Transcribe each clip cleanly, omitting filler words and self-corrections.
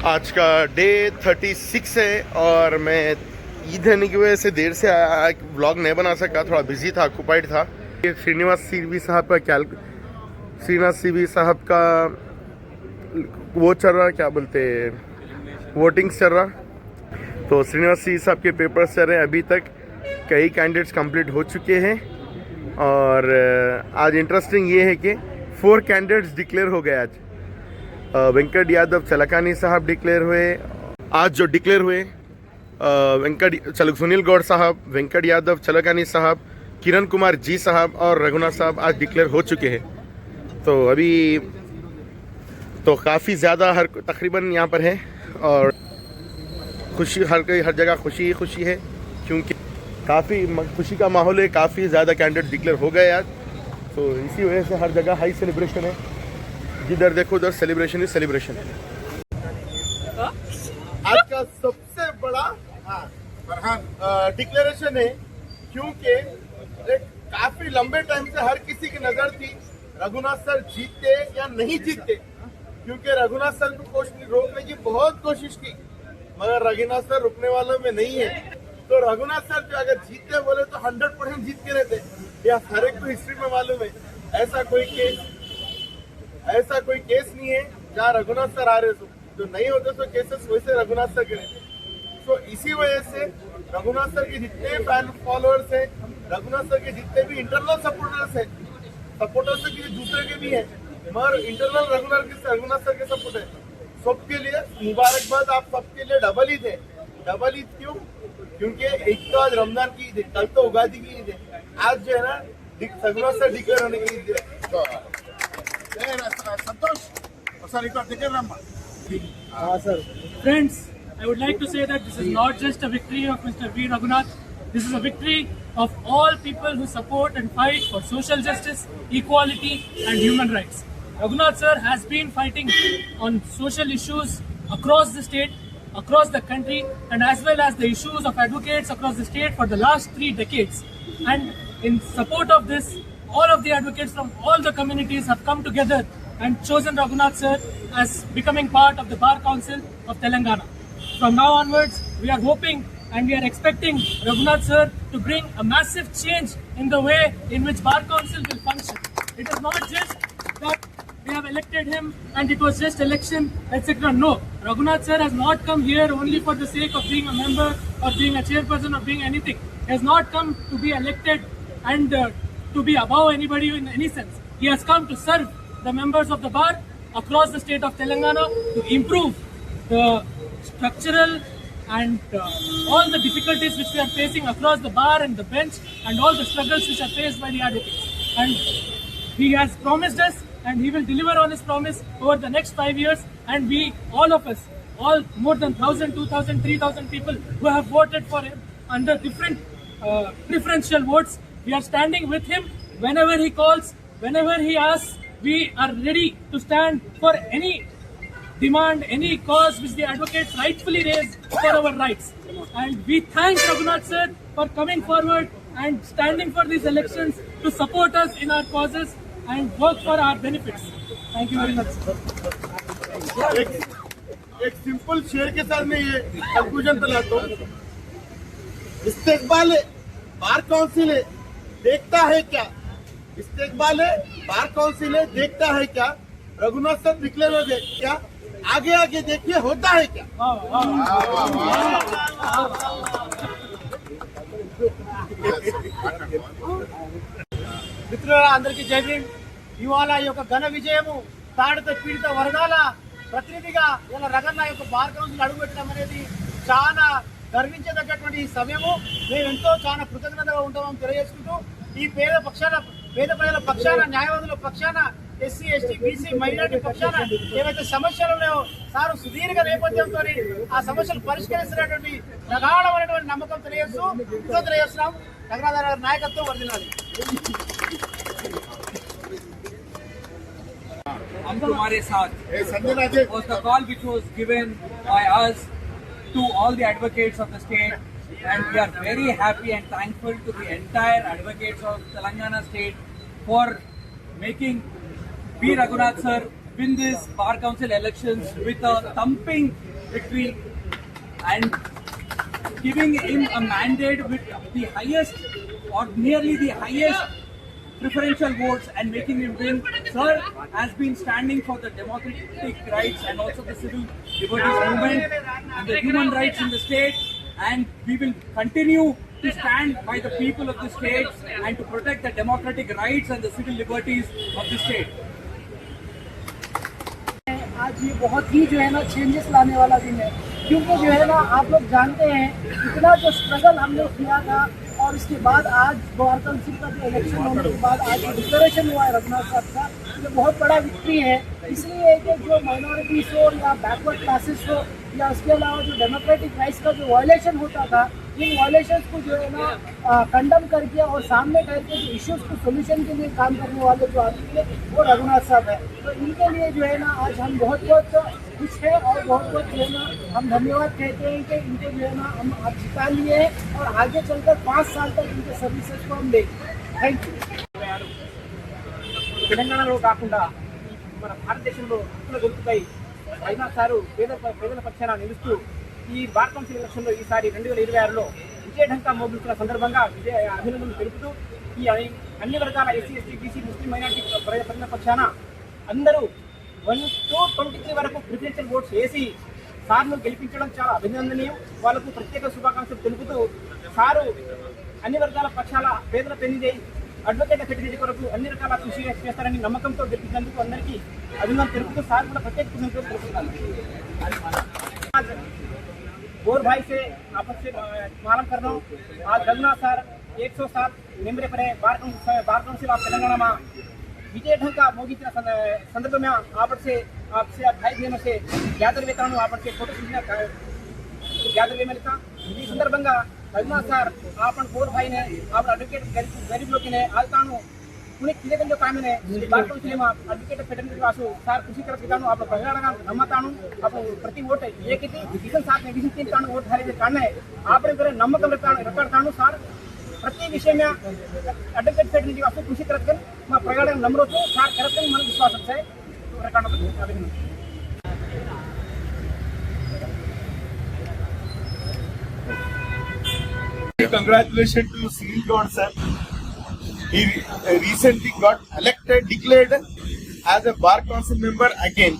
आज का डे 36 है और मैं ईद होने की वजह से देर से आया, व्लॉग नहीं बना सका, थोड़ा बिजी था, ऑक्यूपाइड था। ये श्रीनिवास सीवी साहब का वो चल रहा, क्या बोलते, वोटिंग्स चल रहा। तो श्रीनिवास सीवी साहब के पेपर्स चल रहे हैं। अभी तक कई कैंडिडेट्स कंप्लीट हो चुके हैं और आज इंटरेस्टिंग ये है कि 4 कैंडिडेट्स डिक्लेयर हो गए। आज वेंकट यादव चलकानी साहब डिक्लेयर हुए। आज जो डिक्लेयर हुए सुनील गौड़ साहब, वेंकट यादव चलकानी साहब, किरण कुमार जी साहब और रघुनाथ साहब आज डिक्लेयर हो चुके हैं। तो अभी तो काफ़ी ज़्यादा तकरीबन यहाँ पर है और खुशी, हर जगह खुशी ही खुशी है क्योंकि काफ़ी खुशी का माहौल है। काफ़ी ज़्यादा कैंडिडेट डिक्लेयर हो गए आज, तो इसी वजह से हर जगह हाई सेलिब्रेशन है। जिधर देखो उधर सेलिब्रेशन ही सेलिब्रेशन है। आज का सबसे बड़ा डिक्लेरेशन है क्योंकि काफी लंबे टाइम से हर किसी की नजर थी रघुनाथ सर जीतते या नहीं जीतते, क्योंकि रघुनाथ सर को रोकने की बहुत कोशिश की मगर रघुनाथ सर रुकने वालों में नहीं है। तो रघुनाथ सर जो अगर जीतते बोले तो 100% जीत के रहते, या हर एक को हिस्ट्री में मालूम है ऐसा कोई केस नहीं है जहाँ रघुनाथ सर आ रहे तो नहीं होते तो केसेस वैसे रघुनाथ सर के रहते। तो इसी वजह से रघुनाथ सर के जितने फैन फॉलोअर्स हैं, रघुनाथ सर के जितने भी इंटरनल सपोर्टर्स के दूसरे के भी हैं, मगर इंटरनल रघुनाथ सर के सपोर्ट है। सबके लिए मुबारकबाद, आप सबके लिए डबल ईद है। डबल ईद क्यों? क्योंकि एक तो आज रमजान की ईद है, कल तो उगादी की ईद है, आज जो है ना रघुनाथ सर डिक्लेयर होने की ईद है। Friends, I would like to say that this is not just a victory of Mr. V. Raghunath. This is a victory of all people who support and fight for social justice, equality and human rights. Raghunath sir has been fighting on social issues across the state, across the country, and as well as the issues of advocates across the state for the last 3 decades. And in support of this, all of the advocates from all the communities have come together and chosen Raghunath sir as becoming part of the Bar Council of Telangana. From now onwards, we are hoping and we are expecting Raghunath sir to bring a massive change in the way in which Bar Council will function. It is not just that we have elected him and it was just election, etc. No, Raghunath sir has not come here only for the sake of being a member or being a chairperson or being anything. He has not come to be elected and to be above anybody in any sense. He has come to serve the members of the bar across the state of Telangana to improve the structural and all the difficulties which we are facing across the bar and the bench and all the struggles which are faced by the advocates. And he has promised us and he will deliver on his promise over the next 5 years, and we, all of us, all more than 1,000, 2,000, 3,000 people who have voted for him under different preferential votes, we are standing with him whenever he calls, whenever he asks. We are ready to stand for any demand, any cause which the advocates rightfully raise for our rights. And we thank Raghunath sir for coming forward and standing for these elections to support us in our causes and work for our benefits. Thank you very much. एक simple शेर के साथ मैं ये conclusion पे लाता हूँ। इस्तेकबाल bar council है, देखता है क्या? इस्तेकबाल है, बार काउंसिल है, देखता है क्या? रघुनाथ सर डिक्लेयर हो गए क्या? आगे आगे देखिए होता है क्या? మిత్రులారా అందరికీ జై భీమ్. ఇవాళ ఈ యొక్క ఘన విజయము తాడిత పీడిత వర్గాల ప్రతినిధిగా ఇలా రగన్న యొక్క బార్ కౌన్సిల్ అడుగుపెట్టడం అనేది చాలా గర్వించదగ్గటువంటి సమయము. మేము ఎంతో చాలా కృతజ్ఞతగా ఉంటామని తెలియజేసుకుంటూ ఈ పేద ప్రజల పక్షాన, న్యాయవాదుల పక్షాన, ఎస్సీ, ఎస్టీ, బీసీ, మైనారిటీ పక్షాన ఏవైతే సమస్యలు ఉన్నాయో సారు సుదీర్ఘ నేపథ్యంతో ఆ సమస్యలు పరిష్కరిస్తున్నటువంటి ప్రగాఢమైనటువంటి నమ్మకం తెలియజేస్తున్నాం. రఘునాథ్ గారి నాయకత్వం వర్ధిల్లాలి. हम तुम्हारे साथ was the call which was given by us to all the advocates of the state, and we are very happy and thankful to the entire advocates of Telangana state for making B. Raghunath sir win this Bar Council elections with a thumping victory and giving him a mandate with the highest or nearly the highest preferential votes and making him win. Sir has been standing for the democratic rights and also the civil liberties movement and the human rights in the state, and we will continue to stand by the people of the state and to protect the democratic rights and the civil liberties of the state. आज ये बहुत ही जो है ना changes लाने वाला दिन है, क्योंकि जो है ना आप लोग जानते हैं इतना जो स्ट्रगल हमने किया था और इसके बाद आज बार काउंसिल का जो इलेक्शन होने के बाद आज जो डिक्लेरेशन हुआ है रघुनाथ साहब का, ये बहुत बड़ा विक्ट्री है। इसलिए कि जो माइनॉरिटीज हो या बैकवर्ड क्लासेस हो या उसके अलावा जो डेमोक्रेटिक राइट्स का जो वायलेशन होता था, इन वायलेशंस को जो है ना कंडम करके और सामने करके जो इश्यूज को सोल्यूशन के लिए काम करने वाले जो आदमी है वो रघुनाथ साहब है। तो इनके लिए जो है ना आज हम बहुत बहुत खुश है और बहुत बहुत जो है ना हम धन्यवाद कहते हैं कि इनको जो है ना हम आज जिता लिए हैं और आगे चलकर 5 साल तक इनके सर्विसेज को हम देंगे। Thank you. తెలంగాణలో కాకుండా మన భారతదేశంలో హక్కుల గొంతుకై రఘునాథ్ సారు పేదల పక్షాన నిలుస్తూ ఈ బార్ కౌన్సిల్ ఎలక్షన్లో ఈసారి 2026లో విజయఢంకా మోగిస్తున్న సందర్భంగా అభినందనలు తెలుపుతూ ఈ అన్ని వర్గాల ఎస్సీ ఎస్టీ బీసీ ముస్లిం మైనారిటీ ప్రజల పక్షాన అందరూ 1 to 23 వరకు ప్రిఫరెన్షియల్ ఓట్స్ వేసి సార్ను గెలిపించడం చాలా అభినందనీయం. వాళ్ళకు ప్రత్యేక శుభాకాంక్షలు తెలుపుతూ సారు అన్ని వర్గాల పక్షాల పేదల పెన్నిదై అడ్వకేట్ ఫెసిలిటీ కొరకు అన్ని రకాల కృషి చేస్తారని నమ్మకంతో గెలిపించినందుకు అందరికీ అభినందనలు తెలుపుతూ సార్ కూడా ప్రత్యేక కృతజ్ఞతలు తెలుపుతున్నాను. बोर भाई से आपस से मालूम कर रहा हूँ, आज रघुनाथ सर 107 मेंबर पर बार काउंसिल ऑफ तेलंगाना में विजय ढंग का मोगी संदर्भ में आपसे भाई बहनों से ग्यादर वेता हूँ, आपसे फोटो ग्यादर वे मिलता ఈ సందర్భంగా रघुनाथ सर आप बोर भाई ने आप एडवोकेट गरीब लोग ने आता हूँ उन्हें किले जो काम ने बार काउंसिल में एडवोकेट फेडरल वासु सार खुशी कर दिखाऊँ आप प्रगाढ़ नम्मता आप प्रति वोट एक डिवीजन 7 में डिवीजन 3 वोट हारे कारण है आपने नम्मकम रखता सार प्रति विषय में एडवोकेट फेडरल वासु खुशी कर प्रगाढ़ नम्र सार कर मन विश्वास है अभिनंदन। Congratulations to Civil God sir. He recently got declared as a bar council member again.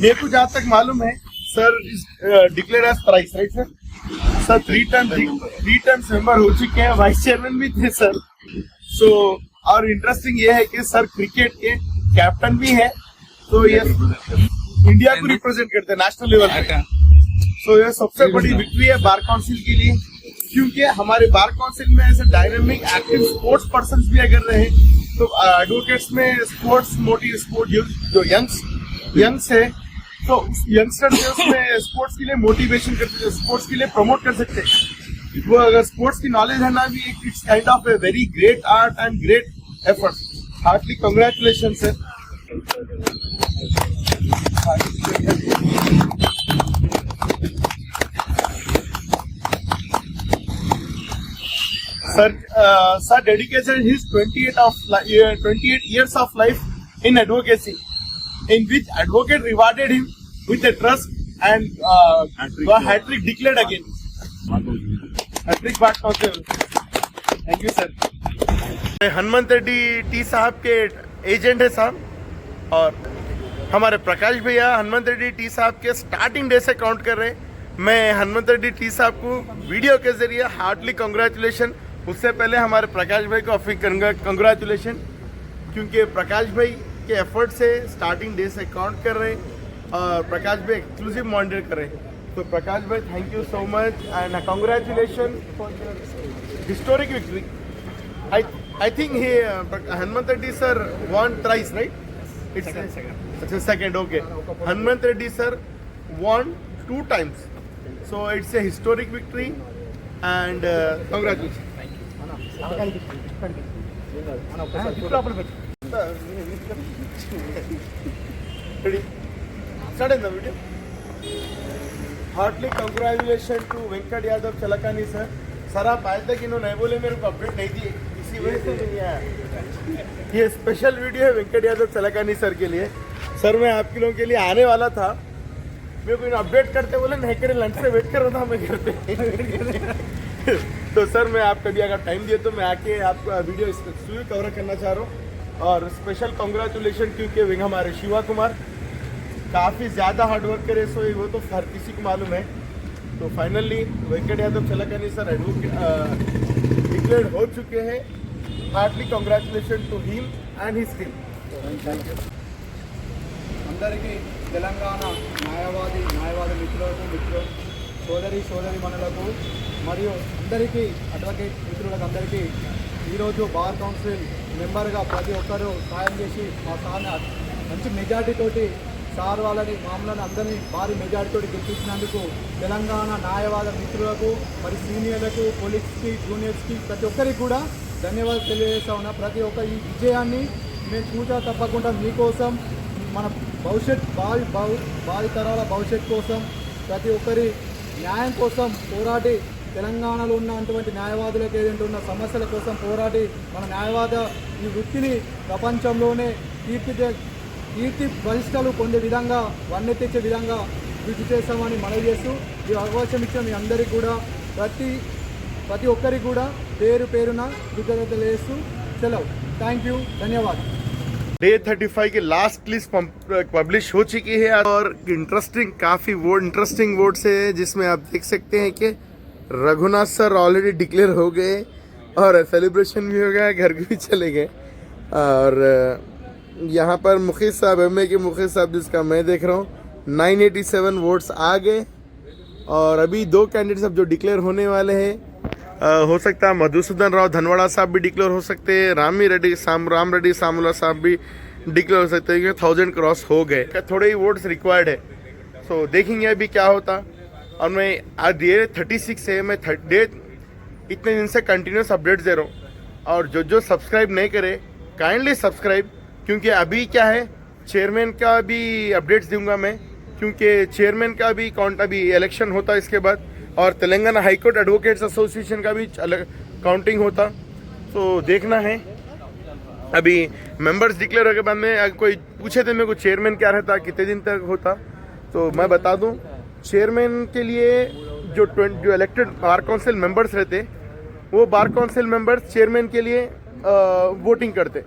मेरे को जहाँ तक मालूम है sir declare as thrice right sir. Sir 3 times member हो चुके हैं, वाइस चेयरमैन भी थे सर। सो और इंटरेस्टिंग ये है कि सर क्रिकेट के कैप्टन भी है, तो ये इंडिया को रिप्रेजेंट करते हैं नेशनल लेवल पे। सो ये सबसे बड़ी विक्ट्री है बार काउंसिल के लिए, क्योंकि हमारे बार काउंसिल में ऐसे डायनामिक एक्टिव स्पोर्ट्स पर्संस भी अगर रहे तो एडवोकेट्स में स्पोर्ट्स मोटिव स्पोर्ट जो यंग्स है तो यंगस्टर्स उसमें स्पोर्ट्स के लिए मोटिवेशन करते हैं, स्पोर्ट्स के लिए प्रमोट कर सकते हैं। वो अगर स्पोर्ट्स की नॉलेज है ना भी it's kind of a very great art and great effort. Heartly congratulation sir. Sir dedicated his 28 years of life in advocacy, in which advocate rewarded him with a trust and got hat-trick declared again. Hat-trick bar council. Thank you sir. Hanumant Reddy T साहब के agent है साहब, और हमारे प्रकाश भैया Hanumant Reddy T साहब के starting day से काउंट कर रहे हैं। मैं हनुमंत रेड्डी टी साहब को वीडियो के जरिए हार्टली कंग्रेचुलेशन, उससे पहले हमारे प्रकाश भाई को ऑफिस करूँगा कंग्रेचुलेशन, क्योंकि प्रकाश भाई के एफर्ट से स्टार्टिंग डे से काउंट कर रहे हैं और प्रकाश भाई एक्सक्लूसिव मॉनिटर कर रहे हैं। तो प्रकाश भाई thank you so much and congratulation for historic victory. I think he Hanuman Reddy sir won thrice, right? It's second. Okay. Hanuman Reddy sir won 2 times, so it's a historic victory and congratulations. Ready? Start in the video. Heartily congratulations to Venkat Yadav Chalakani sir. Sir आप आए थे कि इन्होंने नहीं बोले, मेरे को update नहीं दी, इसी वजह से नहीं आया। ये स्पेशल वीडियो है वेंकट यादव चलाकानी सर के लिए। सर मैं आपके लोगों के लिए आने वाला था, मेरे को अपडेट करते बोले नहीं करे, लंच से वेट कर रहा था मैं घर पे। तो सर मैं आप कभी अगर टाइम दिए तो मैं आके आपका वीडियो एक्सक्लूसिव कवर करना चाह रहा हूँ। और स्पेशल कॉन्ग्रेचुलेशन, क्योंकि वे हमारे शिवा कुमार काफ़ी ज़्यादा हार्ड वर्क करे, सो वो तो हर किसी को मालूम है। तो finally Venkat Yadav Chalakani sir advocate declared हो चुके हैं। Heartly congratulation to him and his team. అందరికీ తెలంగాణ న్యాయవాది మిత్రులకు సోదరీమణులకు మరియు అందరికీ అడ్వకేట్ మిత్రులకు అందరికీ ఈరోజు బార్ కౌన్సిల్ మెంబర్గా ప్రతి ఒక్కరూ సాయం చేసి మా సార్ని మంచి మెజార్టీ తోటి సార్ వాళ్ళని మామూలు అందరినీ భారీ మెజార్టీ తోటి గెలిపించినందుకు తెలంగాణ న్యాయవాద మిత్రులకు మరి సీనియర్లకు పోలీస్కి జూనియర్స్కి ప్రతి ఒక్కరికి కూడా ధన్యవాదాలు తెలియజేస్తా ఉన్నా. ప్రతి ఒక్క ఈ విజయాన్ని మేము చూసా తప్పకుండా మీకోసం, మన భావి తరాల భవిష్యత్ కోసం, ప్రతి ఒక్కరి న్యాయం కోసం పోరాడి తెలంగాణలో ఉన్నటువంటి న్యాయవాదులకు ఏదైతే ఉన్న సమస్యల కోసం పోరాడి మన న్యాయవాద ఈ వృత్తిని ప్రపంచంలోనే కీర్తి ప్రతిష్టలు పొందే విధంగా వన్నె తెచ్చే విధంగా కృషి చేస్తామని మనవి చేస్తూ ఈ అవకాశం ఇచ్చిన మీ అందరికీ కూడా ప్రతి ఒక్కరికి కూడా పేరున కృతజ్ఞతలు చేస్తూ సెలవు. థ్యాంక్ యూ, ధన్యవాదాలు. डे 35 की लास्ट लिस्ट पब्लिश हो चुकी है और काफ़ी इंटरेस्टिंग वोट्स है, जिसमें आप देख सकते हैं कि रघुनाथ सर ऑलरेडी डिक्लेयर हो गए और सेलिब्रेशन भी हो गया, घर भी चले गए। और यहाँ पर मुखिस साहब, एमए के मुखिस साहब जिसका मैं देख रहा हूँ, 987 वोट्स आ गए। और अभी 2 कैंडिडेट्स अब जो डिक्लेयर होने वाले हैं, हो सकता है मधुसूदन राव धनवाड़ा साहब भी डिक्लेयर हो सकते हैं, राम रेड्डी सामुला साहब भी डिक्लेयर हो सकते हैं, 1000 क्रॉस हो गए, थोड़े ही वोट्स रिक्वायर्ड है। सो देखेंगे अभी क्या होता। और मैं आज डे 36 है, मैं डे इतने दिन से कंटिन्यूस अपडेट्स दे रहा हूँ। और जो सब्सक्राइब नहीं करे काइंडली सब्सक्राइब, क्योंकि अभी क्या है चेयरमैन का भी अपडेट्स दूंगा मैं, क्योंकि चेयरमैन का भी अभी इलेक्शन होता है इसके बाद, और तेलंगाना हाईकोर्ट एडवोकेट्स एसोसिएशन का भी अलग काउंटिंग होता। तो देखना है। अभी मेंबर्स डिक्लेयर होने के बाद में अगर कोई पूछे थे मेरे को चेयरमैन क्या रहता, कितने दिन तक होता, तो मैं बता दूं चेयरमैन के लिए जो इलेक्टेड बार काउंसिल मेंबर्स रहते, वो बार काउंसिल मेंबर्स चेयरमैन के लिए वोटिंग करते।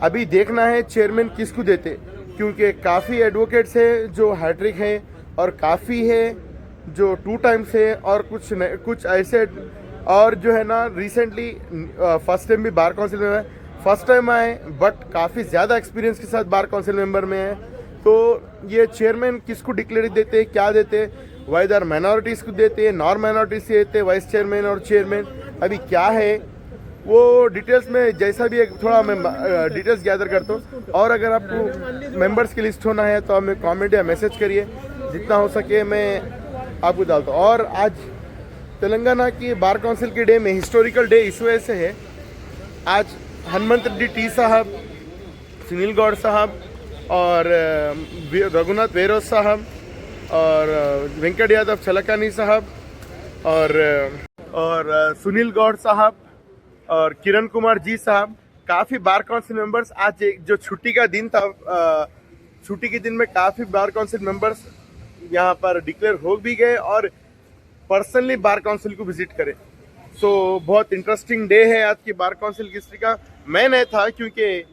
अभी देखना है चेयरमैन किसको देते, क्योंकि काफ़ी एडवोकेट्स है जो हैट्रिक है और काफ़ी है जो 2 टाइम्स है, और कुछ ऐसे और जो है ना रिसेंटली फर्स्ट टाइम भी बार काउंसिल में फर्स्ट टाइम आए, बट काफ़ी ज़्यादा एक्सपीरियंस के साथ बार काउंसिल मेंबर में है। तो ये चेयरमैन किसको डिक्लेयर देते, क्या देते, वाइदर माइनॉरिटीज़ को देते, नॉन माइनॉरिटीज़ देते, वाइस चेयरमैन और चेयरमैन, अभी क्या है वो डिटेल्स में जैसा भी एक थोड़ा मैं डिटेल्स गैदर करता हूँ। और अगर आपको मेंबर्स की लिस्ट होना है तो हमें कमेंट या मैसेज करिए, जितना हो सके मैं आपको डालता हूँ। और आज तेलंगाना की बार काउंसिल के डे में हिस्टोरिकल डे इस वजह से है, आज हनुमंत रेड्डी टी साहब, सुनील गौड़ साहब और रघुनाथ वेरोज साहब और वेंकट यादव चलकानी साहब और सुनील गौड़ साहब और किरण कुमार जी साहब, काफ़ी बार काउंसिल मेंबर्स आज जो छुट्टी का दिन था, छुट्टी के दिन में काफ़ी बार काउंसिल मेंबर्स यहाँ पर डिक्लेयर हो भी गए और पर्सनली बार काउंसिल को विजिट करें। सो बहुत इंटरेस्टिंग डे है आज की बार काउंसिल की हिस्ट्री का। मैं नहीं था क्योंकि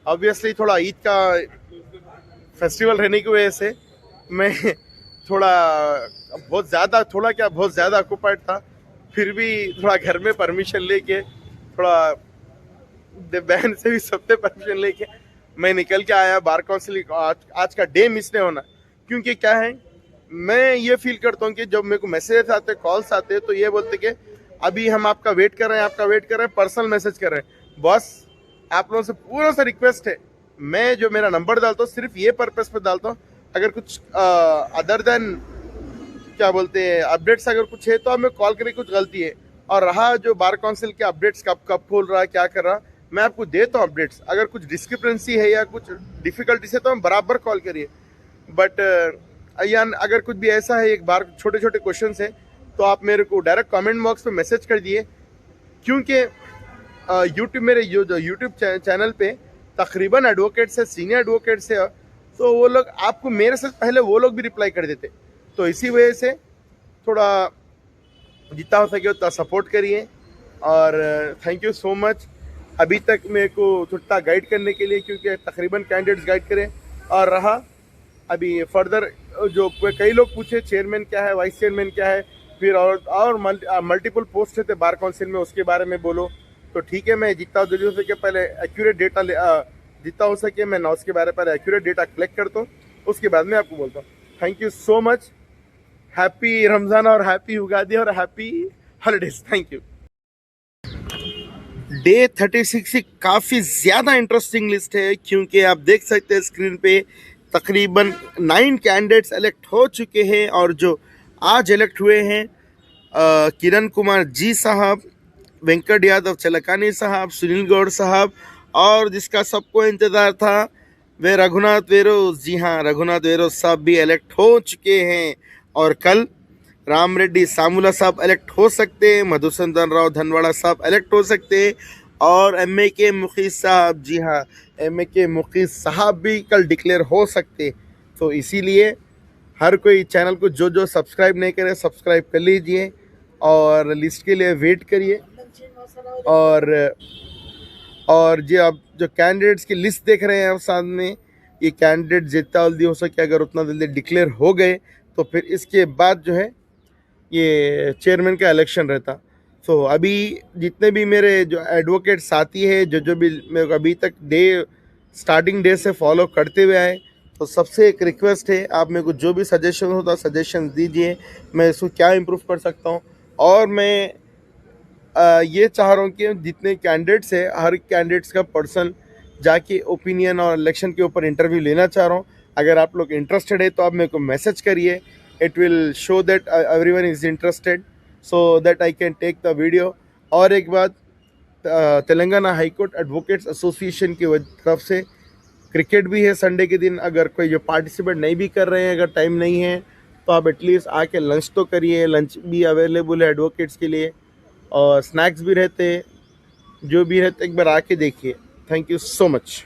ऑब्वियसली थोड़ा ईद का फेस्टिवल रहने की वजह से मैं बहुत ज़्यादा ऑक्युपाइड था, फिर भी थोड़ा घर में परमिशन लेके, थोड़ा बहन से भी सबसे परमिशन लेके मैं निकल के आया बार काउंसिल। आज का डे मिस नहीं होना, क्योंकि क्या है मैं ये फील करता हूँ कि जब मेरे को मैसेज आते, कॉल्स आते, तो ये बोलते कि अभी हम आपका वेट कर रहे हैं, पर्सनल मैसेज कर रहे हैं। बॉस आप लोगों से पूरा सा रिक्वेस्ट है, मैं जो मेरा नंबर डालता हूँ सिर्फ ये पर्पस पर डालता हूँ, अगर कुछ अदर देन क्या बोलते हैं अपडेट्स अगर कुछ है तो हमें कॉल करें, कुछ गलती है। और रहा जो बार काउंसिल के अपडेट्स कब खोल रहा है, क्या कर रहा, मैं आपको देता हूँ अपडेट्स। अगर कुछ डिस्क्रिपेंसी है या कुछ डिफिकल्टीज है तो हम बराबर कॉल करिए। बट या अगर कुछ भी ऐसा है, एक बार छोटे छोटे क्वेश्चन है तो आप मेरे को डायरेक्ट कमेंट बॉक्स पे मैसेज कर दिए, क्योंकि यूट्यूब मेरे यूट्यूब चैनल पे तकरीबन एडवोकेट्स है, सीनियर एडवोकेट्स है, तो वो लोग आपको मेरे से पहले वो लोग भी रिप्लाई कर देते। तो इसी वजह से थोड़ा जितना हो सके उतना सपोर्ट करिए। और थैंक यू सो मच अभी तक मेरे को थोड़ा गाइड करने के लिए, क्योंकि तकरीबन कैंडिडेट्स गाइड करें। और रहा अभी फर्दर जो कई लोग पूछे चेयरमैन क्या है, वाइस चेयरमैन क्या है, फिर और मल्टीपल पोस्ट है बार काउंसिल में, उसके बारे में बोलो। तो ठीक है, मैं जितना जल्दी हो सके पहले एक्यूरेट डेटा जितना हो सके मैं नॉस के बारे में पहले एक्यूरेट डेटा कलेक्ट करता हूँ, उसके बाद में आपको बोलता हूँ। Thank you so much, happy Ramzan और हैप्पी उगादी और happy holidays. Thank you. Day 36 की काफ़ी ज़्यादा इंटरेस्टिंग लिस्ट है, क्योंकि आप देख सकते हैं स्क्रीन पे तकरीबन 9 कैंडिडेट्स इलेक्ट हो चुके हैं। और जो आज इलेक्ट हुए हैं किरण कुमार जी साहब, वेंकट यादव चलकानी साहब, सुनील गौड़ साहब, और जिसका सबको इंतज़ार था वे रघुनाथ वेरोस। जी हाँ, रघुनाथ वेरोस साहब भी इलेक्ट हो चुके हैं। और कल राम रेड्डी सामूला साहब इलेक्ट हो सकते हैं, मधुसूदन राव धनवाड़ा साहब इलेक्ट हो सकते हैं, और MAK मुखीस साहब, जी हाँ MAK मुखीस साहब भी कल डिक्लेयर हो सकते। तो इसीलिए हर कोई चैनल को जो सब्सक्राइब नहीं करे सब्सक्राइब कर लीजिए और लिस्ट के लिए वेट करिए। और जी आप जो कैंडिडेट्स की लिस्ट देख रहे हैं आप सामने, ये कैंडिडेट जितना जल्दी हो सके अगर उतना जल्दी डिक्लेयर हो गए तो फिर इसके बाद जो है ये चेयरमैन का इलेक्शन रहता। तो अभी जितने भी मेरे जो एडवोकेट साथी है जो भी मेरे को अभी तक स्टार्टिंग डे से फॉलो करते हुए आए, तो सबसे एक रिक्वेस्ट है, आप मेरे को जो भी सजेशन होता सजेशन दीजिए, मैं इसको क्या इम्प्रूव कर सकता हूँ। और मैं ये चाह रहा हूँ कि जितने कैंडिडेट्स है हर कैंडिडेट्स का पर्सन जाके ओपिनियन और इलेक्शन के ऊपर इंटरव्यू लेना चाह रहा हूँ। अगर आप लोग इंटरेस्टेड है तो आप मेरे को मैसेज करिए, it will show that everyone is interested so that I can take the video। और एक बात, Telangana high court advocates association की तरफ से क्रिकेट भी है संडे के दिन। अगर कोई जो पार्टिसिपेट नहीं भी कर रहे हैं, अगर टाइम नहीं है तो आप एटलीस्ट आके लंच तो करिए। लंच भी अवेलेबल है एडवोकेट्स के लिए और स्नैक्स भी रहते हैं, जो भी रहते एक बार आके देखिए। Thank you so much.